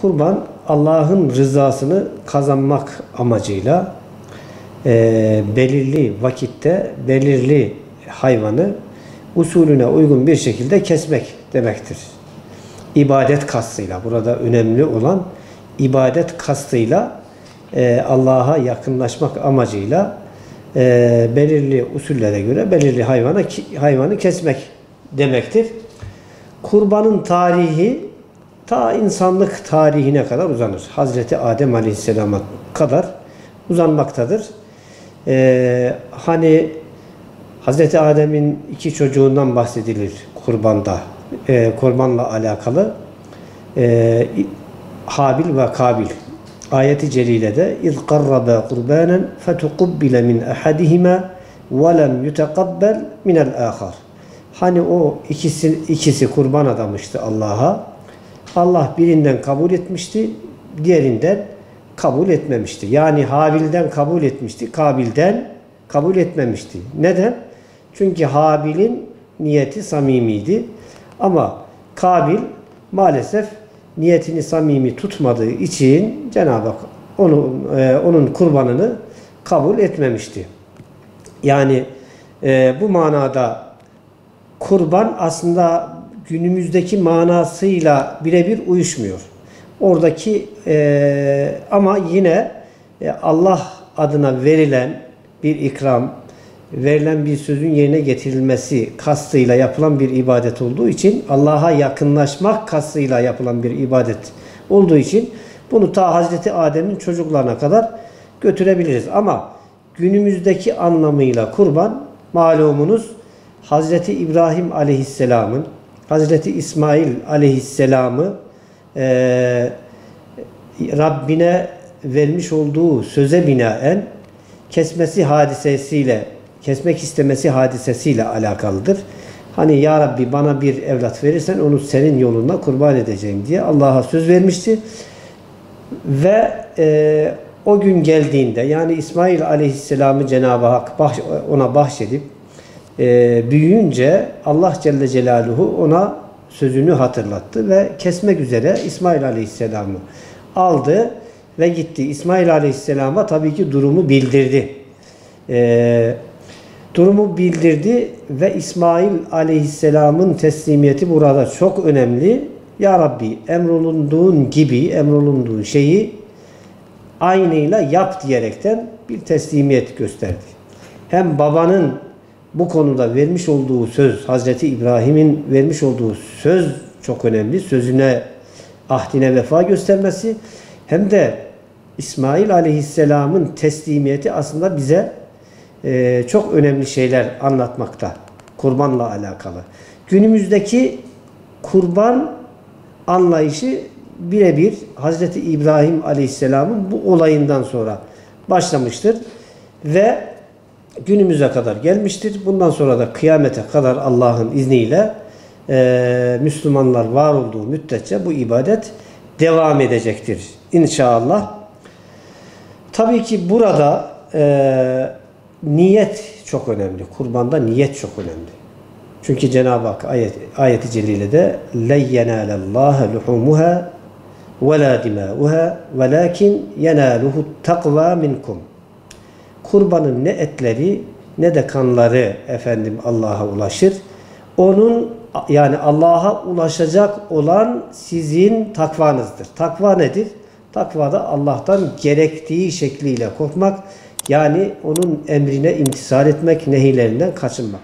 Kurban Allah'ın rızasını kazanmak amacıyla belirli vakitte belirli hayvanı usulüne uygun bir şekilde kesmek demektir. İbadet kastıyla, burada önemli olan ibadet kastıyla Allah'a yakınlaşmak amacıyla belirli usullere göre belirli hayvanı kesmek demektir. Kurbanın tarihi ta insanlık tarihine kadar uzanır. Hazreti Adem Aleyhisselam'a kadar uzanmaktadır. Hani Hazreti Adem'in 2 çocuğundan bahsedilir kurbanda. Kurbanla alakalı Habil ve Kabil. Ayet-i celilede اِذْ قَرَّبَا قُرْبَانًا فَتُقُبِّلَ مِنْ أَحَدِهِمَا وَلَمْ يُتَقَبَّلْ مِنَ الْآخَرِ. Hani o ikisi kurban adamıştı Allah'a. Allah birinden kabul etmişti, diğerinden kabul etmemişti. Yani Habil'den kabul etmişti, Kabil'den kabul etmemişti. Neden? Çünkü Habil'in niyeti samimiydi. Ama Kabil maalesef niyetini samimi tutmadığı için Cenab-ı Hak onun kurbanını kabul etmemişti. Yani bu manada kurban aslında günümüzdeki manasıyla birebir uyuşmuyor. Oradaki ama yine Allah adına verilen bir ikram, verilen bir sözün yerine getirilmesi kastıyla yapılan bir ibadet olduğu için, Allah'a yakınlaşmak kastıyla yapılan bir ibadet olduğu için bunu ta Hazreti Adem'in çocuklarına kadar götürebiliriz. Ama günümüzdeki anlamıyla kurban malumunuz Hazreti İbrahim Aleyhisselam'ın, Hazreti İsmail Aleyhisselam'ı Rabbine vermiş olduğu söze binaen kesmek istemesi hadisesiyle alakalıdır. Hani ya Rabbi bana bir evlat verirsen onu senin yolunda kurban edeceğim diye Allah'a söz vermişti. Ve o gün geldiğinde, yani İsmail Aleyhisselam'ı Cenab-ı Hak ona bahşedip büyüyünce Allah Celle Celaluhu ona sözünü hatırlattı ve kesmek üzere İsmail Aleyhisselam'ı aldı ve gitti. İsmail Aleyhisselam'a tabii ki durumu bildirdi. Durumu bildirdi ve İsmail Aleyhisselam'ın teslimiyeti burada çok önemli. Ya Rabbi emrolunduğun şeyi aynıyla yap diyerekten bir teslimiyet gösterdi. Hem babanın bu konuda vermiş olduğu söz, Hazreti İbrahim'in vermiş olduğu söz çok önemli. Sözüne, ahdine vefa göstermesi, hem de İsmail Aleyhisselam'ın teslimiyeti aslında bize çok önemli şeyler anlatmakta. Kurbanla alakalı. Günümüzdeki kurban anlayışı birebir Hazreti İbrahim Aleyhisselam'ın bu olayından sonra başlamıştır ve günümüze kadar gelmiştir. Bundan sonra da kıyamete kadar Allah'ın izniyle Müslümanlar var olduğu müddetçe bu ibadet devam edecektir İnşallah. Tabii ki burada niyet çok önemli. Kurbanda niyet çok önemli. Çünkü Cenab-ı Hak ayet-i celilede لَنْ يَنَالَ اللّٰهَ لُحُومُهَا وَلَا دِمَاؤُهَا وَلَاكِنْ يَنَالُهُ التَّقْوَى مِنْكُمْ. Kurbanın ne etleri ne de kanları Allah'a ulaşır. Yani Allah'a ulaşacak olan sizin takvanızdır. Takva nedir? Takva da Allah'tan gerektiği şekliyle korkmak, yani onun emrine imtisal etmek, nehiylerinden kaçınmak.